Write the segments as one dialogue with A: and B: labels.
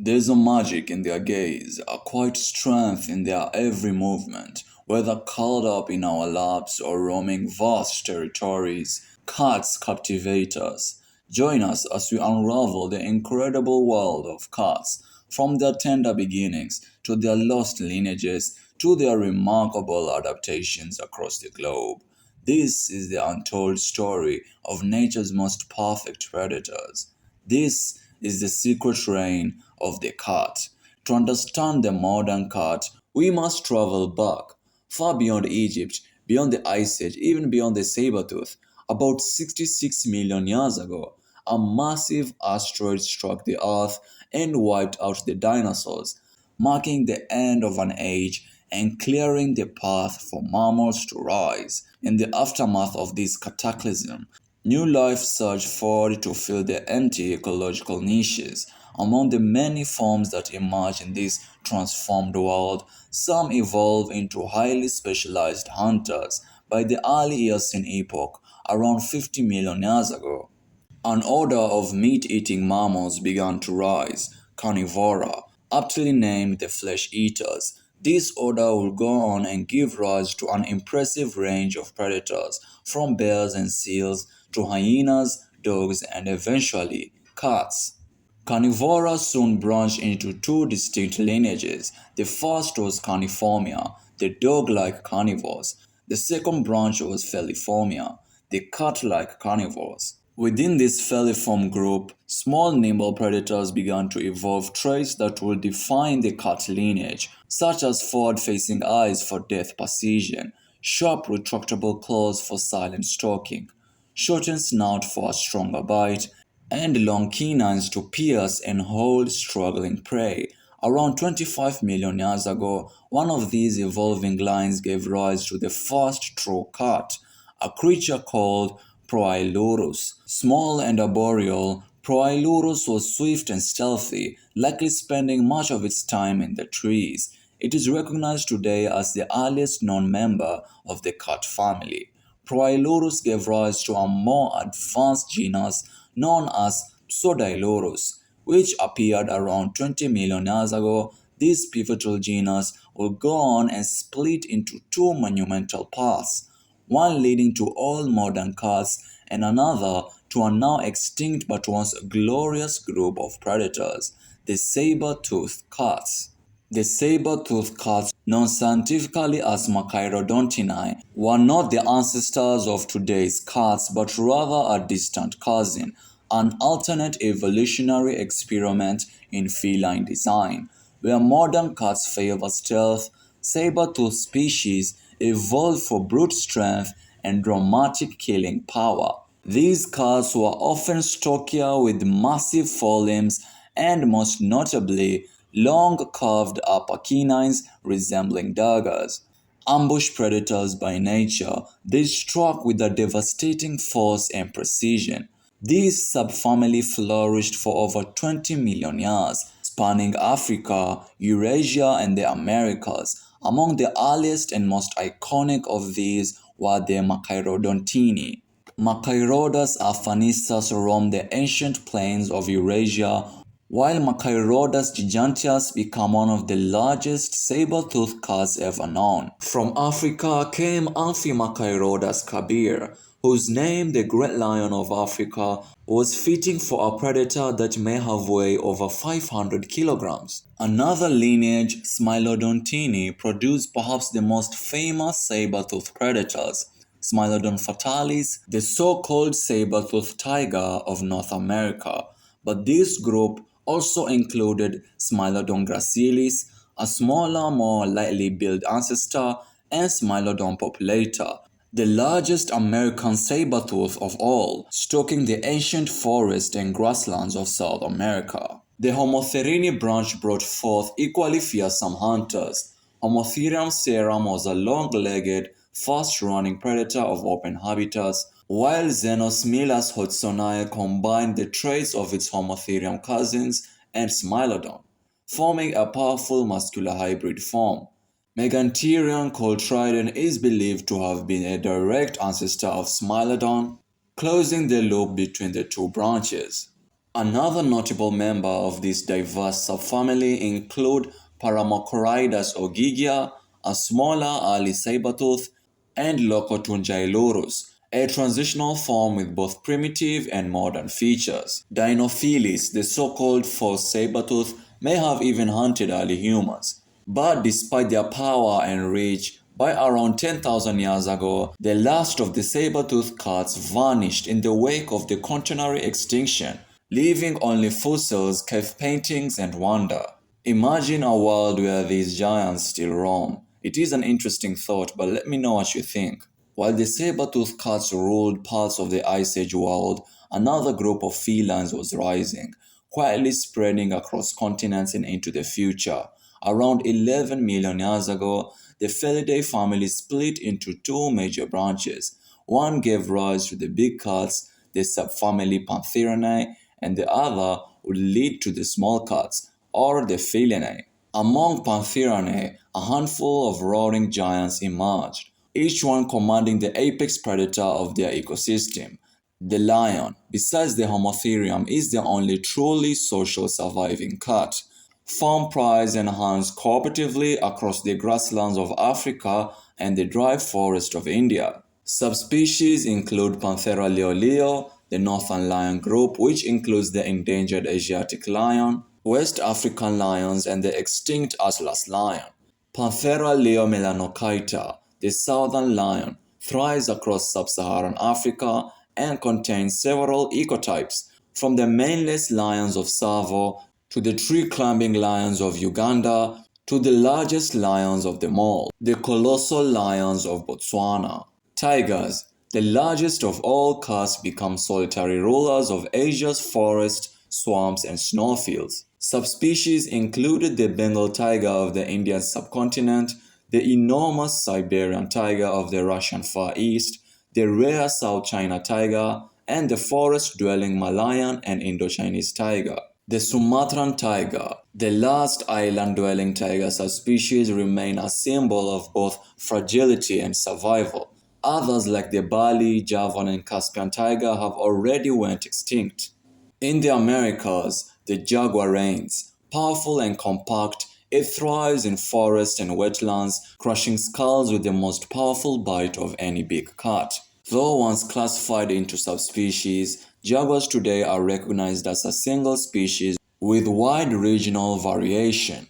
A: There's a magic in their gaze, a quiet strength in their every movement, whether curled up in our laps or roaming vast territories. Cats captivate us. Join us as we unravel the incredible world of cats, from their tender beginnings to their lost lineages to their remarkable adaptations across the globe. This is the untold story of nature's most perfect predators. This is the secret reign of the cat. To understand the modern cat, we must travel back, far beyond Egypt, beyond the Ice Age, even beyond the saber-tooth. About 66 million years ago, a massive asteroid struck the Earth and wiped out the dinosaurs, marking the end of an age and clearing the path for mammals to rise. In the aftermath of this cataclysm, new life surged forward to fill the empty ecological niches. Among the many forms that emerge in this transformed world, some evolve into highly specialized hunters. By the early Eocene epoch, around 50 million years ago, an order of meat-eating mammals began to rise, carnivora, aptly named the flesh eaters. This order would go on and give rise to an impressive range of predators, from bears and seals to hyenas, dogs, and eventually cats. Carnivora soon branched into two distinct lineages. The first was Carniformia, the dog-like carnivores. The second branch was Feliformia, the cat-like carnivores. Within this feliform group, small nimble predators began to evolve traits that would define the cat lineage, such as forward-facing eyes for depth precision, sharp retractable claws for silent stalking, shortened snout for a stronger bite, and long canines to pierce and hold struggling prey. Around 25 million years ago, one of these evolving lines gave rise to the first true cat, a creature called Proailurus. Small and arboreal, Proailurus was swift and stealthy, likely spending much of its time in the trees. It is recognized today as the earliest known member of the cat family. Proailurus gave rise to a more advanced genus known as Pseudaiurus, which appeared around 20 million years ago. This pivotal genus will go on and split into two monumental paths, one leading to all modern cats and another to a now extinct but once glorious group of predators, the saber-toothed cats. The saber-toothed cats, known scientifically as Machairodontini, were not the ancestors of today's cats but rather a distant cousin, an alternate evolutionary experiment in feline design. Where modern cats favor stealth, saber-toothed species evolved for brute strength and dramatic killing power. These cats were often stockier with massive forelimbs and most notably long curved upper canines resembling daggers. Ambush predators by nature, they struck with a devastating force and precision. This subfamily flourished for over 20 million years, spanning Africa, Eurasia, and the Americas. Among the earliest and most iconic of these were the Machairodontini. Machairodus afanissus roamed the ancient plains of Eurasia, while Machairodus giganteus became one of the largest saber-toothed cats ever known. From Africa came Amphimachairodus kabir, whose name, the Great Lion of Africa, was fitting for a predator that may have weighed over 500 kilograms. Another lineage, Smilodontini, produced perhaps the most famous saber-toothed predators, Smilodon fatalis, the so-called saber-toothed tiger of North America. But this group also included Smilodon gracilis, a smaller, more lightly built ancestor, and Smilodon populator, the largest American saber-tooth of all, stalking the ancient forest and grasslands of South America. The Homotherini branch brought forth equally fearsome hunters. Homotherium serum was a long-legged, fast-running predator of open habitats, while Xenosmilus hudsoni combined the traits of its Homotherium cousins and Smilodon, forming a powerful muscular hybrid form. Megantherium coltridon is believed to have been a direct ancestor of Smilodon, closing the loop between the two branches. Another notable member of this diverse subfamily include Paramacoridas ogygia, a smaller early saber-tooth, and Locotunjailurus, a transitional form with both primitive and modern features. Dinophilis, the so-called false saber-tooth, may have even hunted early humans. But despite their power and reach, by around 10,000 years ago, the last of the saber-toothed cats vanished in the wake of the Quaternary extinction, leaving only fossils, cave paintings, and wonder. Imagine a world where these giants still roam. It is an interesting thought, but let me know what you think. While the saber-toothed cats ruled parts of the Ice Age world, another group of felines was rising, quietly spreading across continents and into the future. Around 11 million years ago, the Felidae family split into two major branches. One gave rise to the big cats, the subfamily Pantherae, and the other would lead to the small cats, or the Felinae. Among Pantherae, a handful of roaring giants emerged, each one commanding the apex predator of their ecosystem. The lion, besides the Homotherium, is the only truly social surviving cat. Farm prides and hunts cooperatively across the grasslands of Africa and the dry forest of India. Subspecies include Panthera leo, the northern lion group, which includes the endangered Asiatic lion, West African lions, and the extinct Atlas lion. Panthera leo melanochaeta, the southern lion, thrives across sub-Saharan Africa and contains several ecotypes, from the maneless lions of Tsavo to the tree-climbing lions of Uganda to the largest lions of them all, the colossal lions of Botswana. Tigers, the largest of all cats, become solitary rulers of Asia's forests, swamps, and snowfields. Subspecies included the Bengal tiger of the Indian subcontinent, the enormous Siberian tiger of the Russian Far East, the rare South China tiger, and the forest-dwelling Malayan and Indo-Chinese tiger. The Sumatran tiger, the last island-dwelling tiger subspecies, remain a symbol of both fragility and survival. Others like the Bali, Javan, and Caspian tiger have already went extinct. In the Americas, the jaguar reigns. Powerful and compact, it thrives in forests and wetlands, crushing skulls with the most powerful bite of any big cat. Though once classified into subspecies, jaguars today are recognized as a single species with wide regional variation.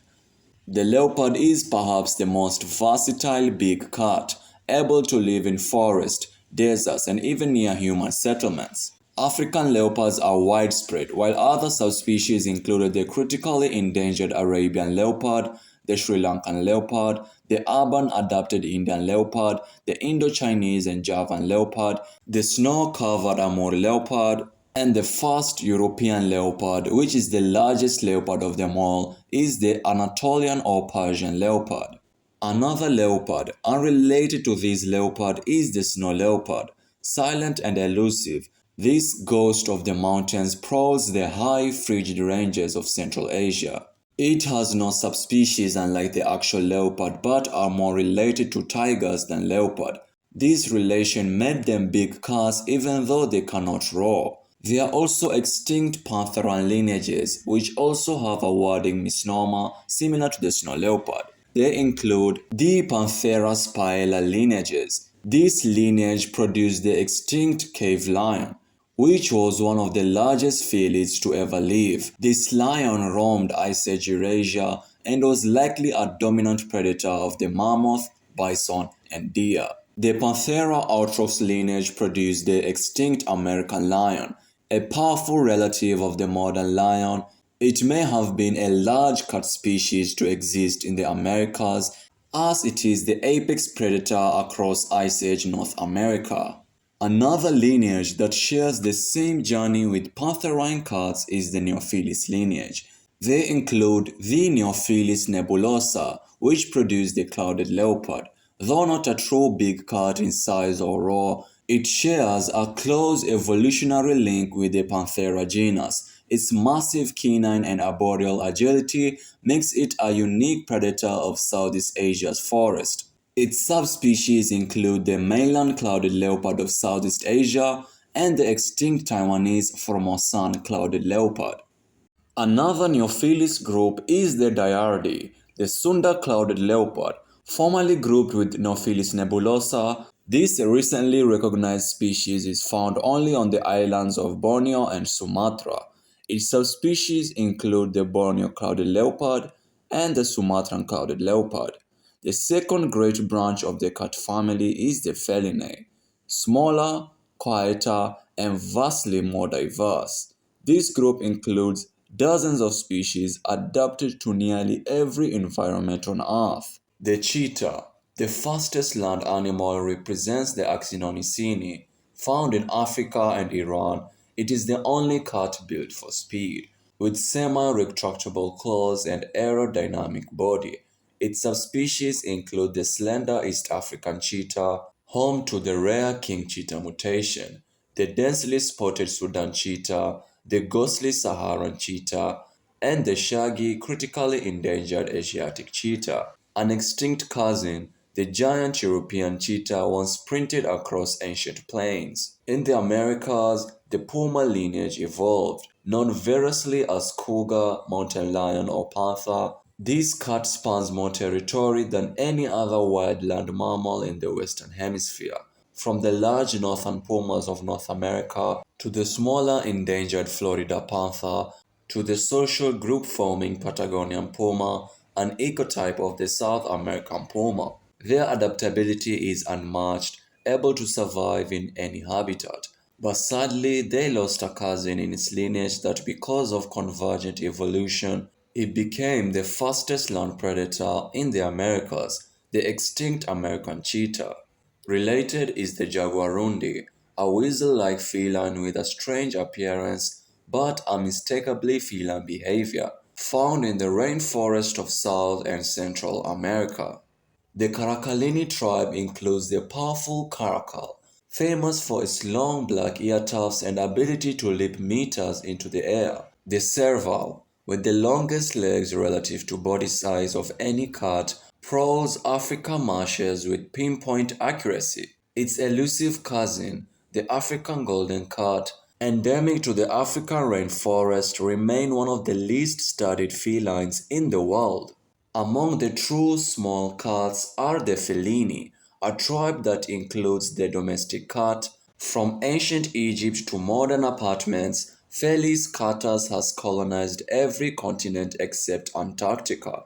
A: The leopard is perhaps the most versatile big cat, able to live in forests, deserts, and even near human settlements. African leopards are widespread, while other subspecies included the critically endangered Arabian leopard, the Sri Lankan leopard, the urban adapted Indian leopard, the Indo-Chinese and Javan leopard, the snow-covered Amur leopard, and the first European leopard, which is the largest leopard of them all, is the Anatolian or Persian leopard. Another leopard, unrelated to this leopard, is the snow leopard. Silent and elusive, this ghost of the mountains prowls the high, frigid ranges of Central Asia. It has no subspecies unlike the actual leopard, but are more related to tigers than leopard. This relation made them big cats even though they cannot roar. There are also extinct pantheran lineages, which also have a wording misnomer similar to the snow leopard. They include the Panthera spila lineages. This lineage produced the extinct cave lion, which was one of the largest felids to ever live. This lion roamed Ice Age Eurasia and was likely a dominant predator of the mammoth, bison, and deer. The Panthera aurochs lineage produced the extinct American lion, a powerful relative of the modern lion. It may have been a large cat species to exist in the Americas, as it is the apex predator across Ice Age North America. Another lineage that shares the same journey with pantherine cats is the Neophilis lineage. They include the Neophilis nebulosa, which produced the clouded leopard. Though not a true big cat in size or roar, it shares a close evolutionary link with the Panthera genus. Its massive canine and arboreal agility makes it a unique predator of Southeast Asia's forest. Its subspecies include the mainland clouded leopard of Southeast Asia and the extinct Taiwanese Formosan clouded leopard. Another Neophilis group is the Diardi, the Sunda clouded leopard, formerly grouped with Neophilis nebulosa. This recently recognized species is found only on the islands of Borneo and Sumatra. Its subspecies include the Borneo clouded leopard and the Sumatran clouded leopard. The second great branch of the cat family is the Felinae, smaller, quieter, and vastly more diverse. This group includes dozens of species adapted to nearly every environment on Earth. The cheetah, the fastest land animal, represents the Axinonicini. Found in Africa and Iran, it is the only cat built for speed, with semi-retractable claws and aerodynamic body. Its subspecies include the slender East African cheetah, home to the rare king cheetah mutation, the densely spotted Sudan cheetah, the ghostly Saharan cheetah, and the shaggy, critically endangered Asiatic cheetah. An extinct cousin, the giant European cheetah once sprinted across ancient plains. In the Americas, the puma lineage evolved, known variously as cougar, mountain lion, or panther. This cat spans more territory than any other wildland mammal in the Western Hemisphere, from the large northern pumas of North America to the smaller endangered Florida panther to the social group-forming Patagonian puma, an ecotype of the South American puma. Their adaptability is unmatched, able to survive in any habitat. But sadly, they lost a cousin in its lineage that because of convergent evolution, it became the fastest land predator in the Americas, the extinct American cheetah. Related is the jaguarundi, a weasel-like feline with a strange appearance but unmistakably feline behavior, found in the rainforest of South and Central America. The Caracalini tribe includes the powerful caracal, famous for its long black ear tufts and ability to leap meters into the air. The serval, with the longest legs relative to body size of any cat, prowls African marshes with pinpoint accuracy. Its elusive cousin, the African golden cat, endemic to the African rainforest, remain one of the least studied felines in the world. Among the true small cats are the Feline, a tribe that includes the domestic cat. From ancient Egypt to modern apartments, Felis catus has colonized every continent except Antarctica.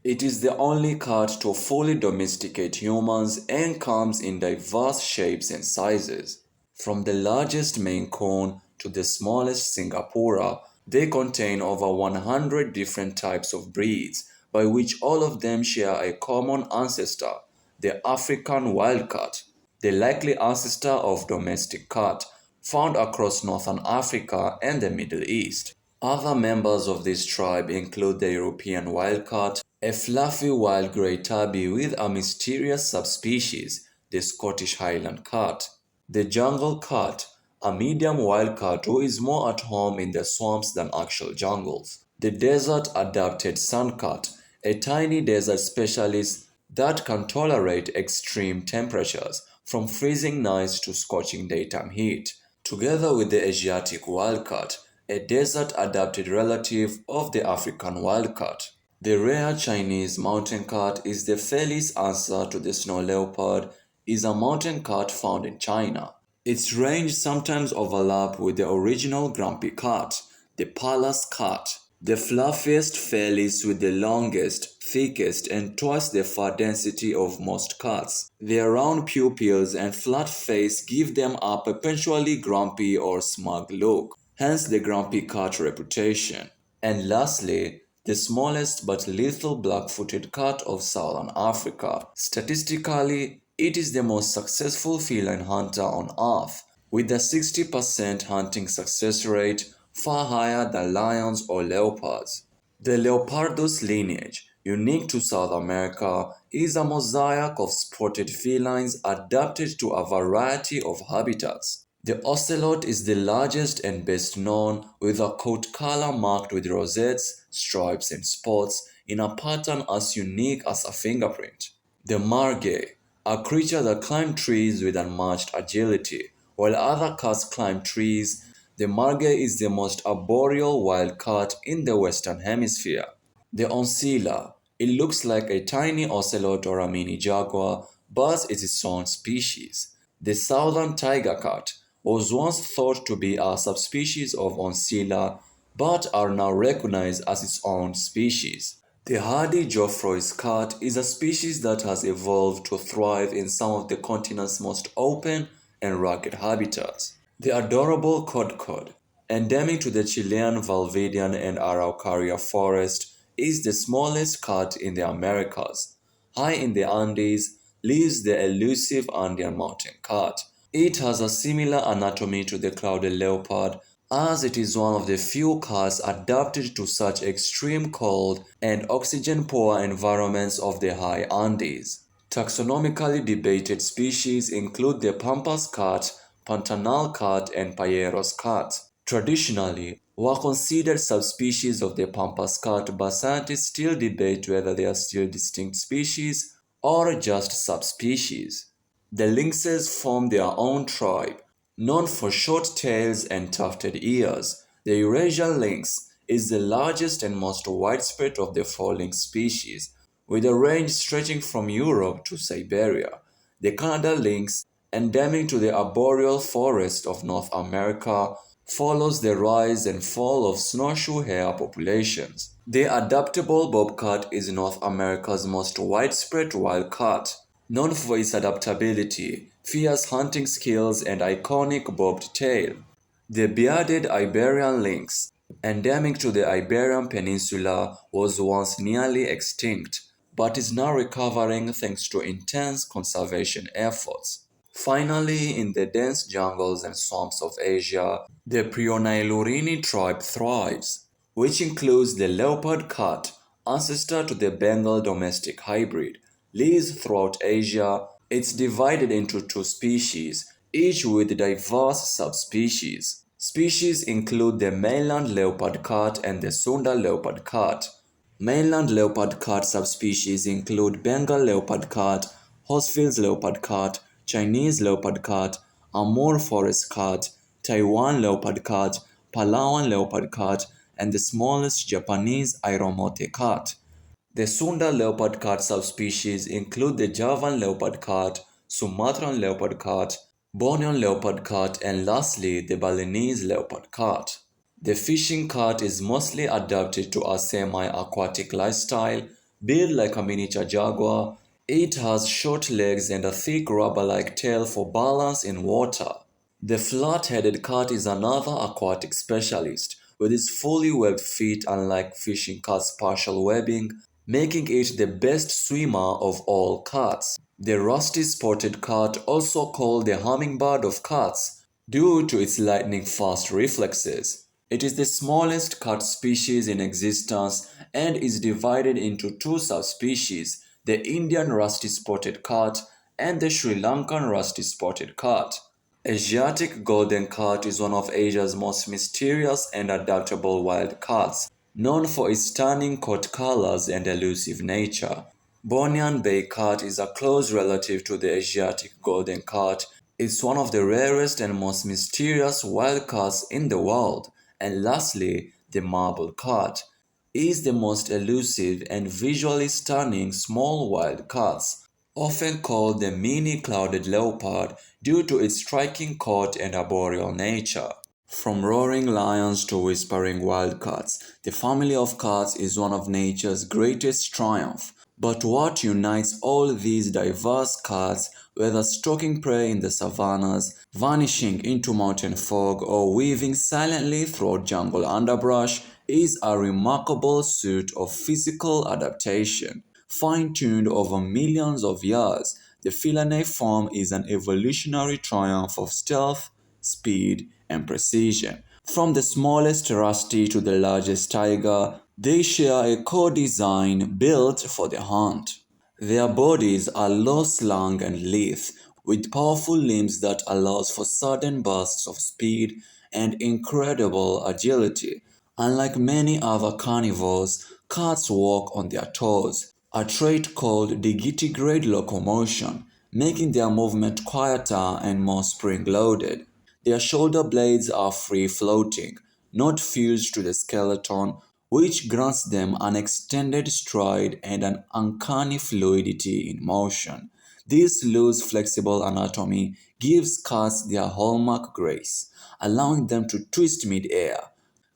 A: It is the only cat to fully domesticate humans and comes in diverse shapes and sizes. From the largest Maine Coon to the smallest Singapura, they contain over 100 different types of breeds, by which all of them share a common ancestor, the African wildcat, the likely ancestor of domestic cat, found across northern Africa and the Middle East. Other members of this tribe include the European wildcat, a fluffy wild grey tabby with a mysterious subspecies, the Scottish Highland cat, the jungle cat, a medium wildcat who is more at home in the swamps than actual jungles, the desert-adapted sun cat, a tiny desert specialist that can tolerate extreme temperatures, from freezing nights to scorching daytime heat, together with the Asiatic wildcat, a desert-adapted relative of the African wildcat. The rare Chinese mountain cat is the Felis answer to the snow leopard, is a mountain cat found in China. Its range sometimes overlap with the original grumpy cat, the Pallas cat, the fluffiest Felis with the longest, thickest, and twice the fur density of most cats. Their round pupils and flat face give them a perpetually grumpy or smug look, hence the grumpy cat reputation. And lastly, the smallest but lethal black-footed cat of southern Africa. Statistically, it is the most successful feline hunter on Earth, with a 60% hunting success rate, far higher than lions or leopards. The Leopardus lineage, unique to South America, is a mosaic of spotted felines adapted to a variety of habitats. The ocelot is the largest and best known, with a coat color marked with rosettes, stripes, and spots in a pattern as unique as a fingerprint. The margay, a creature that climbs trees with unmatched agility, While other cats climb trees, the margay is the most arboreal wild cat in the Western Hemisphere. The oncilla. It looks like a tiny ocelot or a mini jaguar, but it's its own species. The southern tiger cat was once thought to be a subspecies of oncilla, but are now recognized as its own species. The hardy Geoffroy's cat is a species that has evolved to thrive in some of the continent's most open and rugged habitats. The adorable codcod, endemic to the Chilean Valdivian and Araucaria forest, is the smallest cat in the Americas. High in the Andes lives the elusive Andean mountain cat. It has a similar anatomy to the clouded leopard, as it is one of the few cats adapted to such extreme cold and oxygen-poor environments of the high Andes. Taxonomically debated species include the pampas cat, Pantanal cat, and Payeros cat. Traditionally, were considered subspecies of the pampas cat, but scientists still debate whether they are still distinct species or just subspecies. The lynxes form their own tribe, known for short tails and tufted ears. The Eurasian lynx is the largest and most widespread of the four lynx species, with a range stretching from Europe to Siberia. The Canada lynx, endemic to the arboreal forest of North America, follows the rise and fall of snowshoe hare populations. The adaptable bobcat is North America's most widespread wild cat, known for its adaptability, fierce hunting skills, and iconic bobbed tail. The bearded Iberian lynx, endemic to the Iberian Peninsula, was once nearly extinct, but is now recovering thanks to intense conservation efforts. Finally, in the dense jungles and swamps of Asia, the Prionailurini tribe thrives, which includes the leopard cat, ancestor to the Bengal domestic hybrid, lives throughout Asia. It's divided into two species, each with diverse subspecies. Species include the mainland leopard cat and the Sunda leopard cat. Mainland leopard cat subspecies include Bengal leopard cat, Horsfield's leopard cat, Chinese leopard cat, Amur forest cat, Taiwan leopard cat, Palawan leopard cat, and the smallest Japanese Iromote cat. The Sunda leopard cat subspecies include the Javan leopard cat, Sumatran leopard cat, Bornean leopard cat, and lastly, the Balinese leopard cat. The fishing cat is mostly adapted to a semi-aquatic lifestyle, built like a miniature jaguar. It has short legs and a thick rubber-like tail for balance in water. The flat-headed cat is another aquatic specialist, with its fully webbed feet unlike fishing cat's partial webbing, making it the best swimmer of all cats. The rusty spotted cat, also called the hummingbird of cats, due to its lightning-fast reflexes. It is the smallest cat species in existence and is divided into two subspecies, the Indian rusty spotted cat and the Sri Lankan rusty spotted cat. Asiatic golden cat is one of Asia's most mysterious and adaptable wild cats, known for its stunning coat colors and elusive nature. Bornean bay cat is a close relative to the Asiatic golden cat. It's one of the rarest and most mysterious wild cats in the world. And lastly, the marble cat is the most elusive and visually stunning small wild cats, often called the mini clouded leopard due to its striking coat and arboreal nature. From roaring lions to whispering wildcats, the family of cats is one of nature's greatest triumphs. But what unites all these diverse cats, whether stalking prey in the savannas, vanishing into mountain fog, or weaving silently through jungle underbrush, is a remarkable suite of physical adaptation. Fine-tuned over millions of years, the feline form is an evolutionary triumph of stealth, speed, and precision. From the smallest rusty to the largest tiger, they share a core design built for the hunt. Their bodies are low slung and lithe, with powerful limbs that allows for sudden bursts of speed and incredible agility. Unlike many other carnivores, cats walk on their toes, a trait called digitigrade locomotion. making their movement quieter and more spring-loaded. Their shoulder blades are free-floating, not fused to the skeleton, which grants them an extended stride and an uncanny fluidity in motion. This loose, flexible anatomy gives cats their hallmark grace, allowing them to twist mid-air,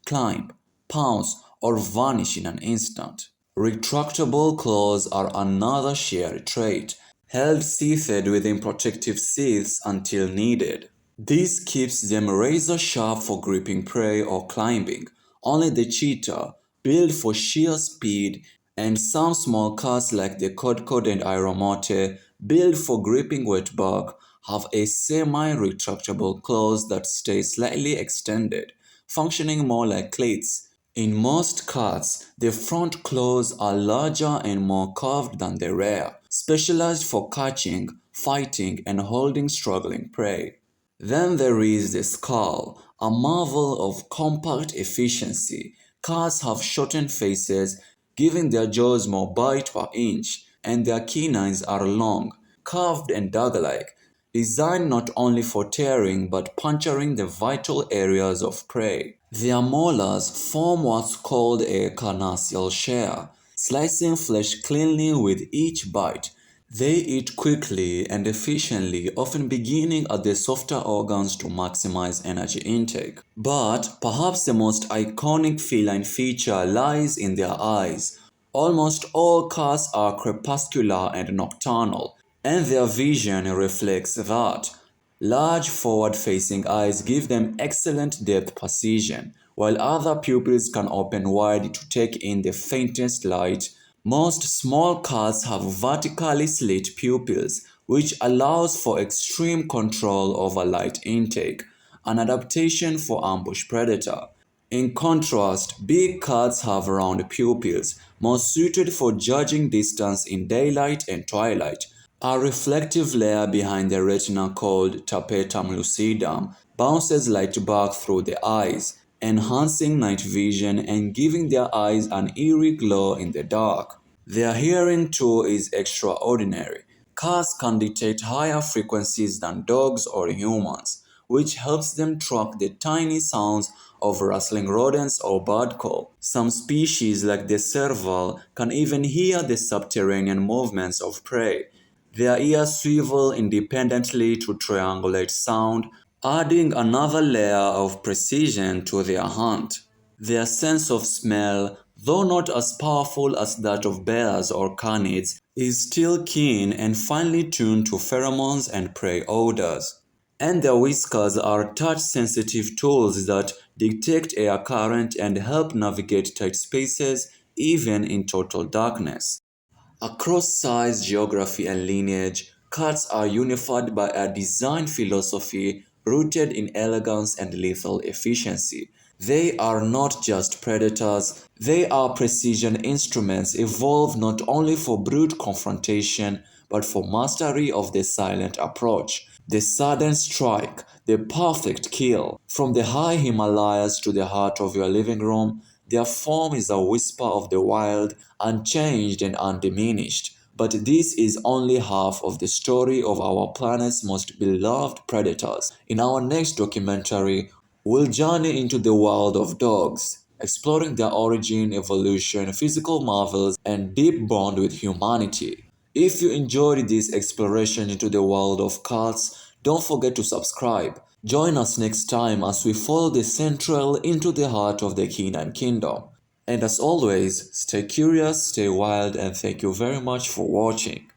A: climb, pounce, or vanish in an instant. Retractable claws are another shared trait, held sheathed within protective sheaths until needed. This keeps them razor sharp for gripping prey or climbing. Only the cheetah, built for sheer speed, and some small cats like the codcod and iromote, built for gripping wet bark, have a semi-retractable claws that stay slightly extended, functioning more like cleats. In most cats, the front claws are larger and more curved than the rear, specialized for catching, fighting, and holding struggling prey. Then there is the skull, a marvel of compact efficiency. Cats have shortened faces, giving their jaws more bite per inch, and their canines are long, curved and dagger-like, designed not only for tearing but puncturing the vital areas of prey. Their molars form what's called a carnassial shear, slicing flesh cleanly with each bite. They eat quickly and efficiently, often beginning at the softer organs to maximize energy intake. But perhaps the most iconic feline feature lies in their eyes. Almost all cats are crepuscular and nocturnal, and their vision reflects that. Large forward-facing eyes give them excellent depth perception, while other pupils can open wide to take in the faintest light. Most small cats have vertically slit pupils, which allows for extreme control over light intake, an adaptation for ambush predator. In contrast, big cats have round pupils, more suited for judging distance in daylight and twilight. A reflective layer behind the retina called tapetum lucidum bounces light back through the eyes, enhancing night vision and giving their eyes an eerie glow in the dark. Their hearing too is extraordinary. Cats can detect higher frequencies than dogs or humans, which helps them track the tiny sounds of rustling rodents or bird call. Some species like the serval can even hear the subterranean movements of prey. Their ears swivel independently to triangulate sound, adding another layer of precision to their hunt. Their sense of smell, though not as powerful as that of bears or canids, is still keen and finely tuned to pheromones and prey odors. And their whiskers are touch-sensitive tools that detect air current and help navigate tight spaces even in total darkness. Across size, geography, and lineage, cats are unified by a design philosophy rooted in elegance and lethal efficiency. They are not just predators, they are precision instruments evolved not only for brute confrontation but for mastery of the silent approach, the sudden strike, the perfect kill. From the high Himalayas to the heart of your living room, their form is a whisper of the wild, unchanged and undiminished. But this is only half of the story of our planet's most beloved predators. In our next documentary, we'll journey into the world of dogs, exploring their origin, evolution, physical marvels, and deep bond with humanity. If you enjoyed this exploration into the world of cats, don't forget to subscribe. Join us next time as we follow the central into the heart of the canine kingdom. And as always, stay curious, stay wild, and thank you very much for watching.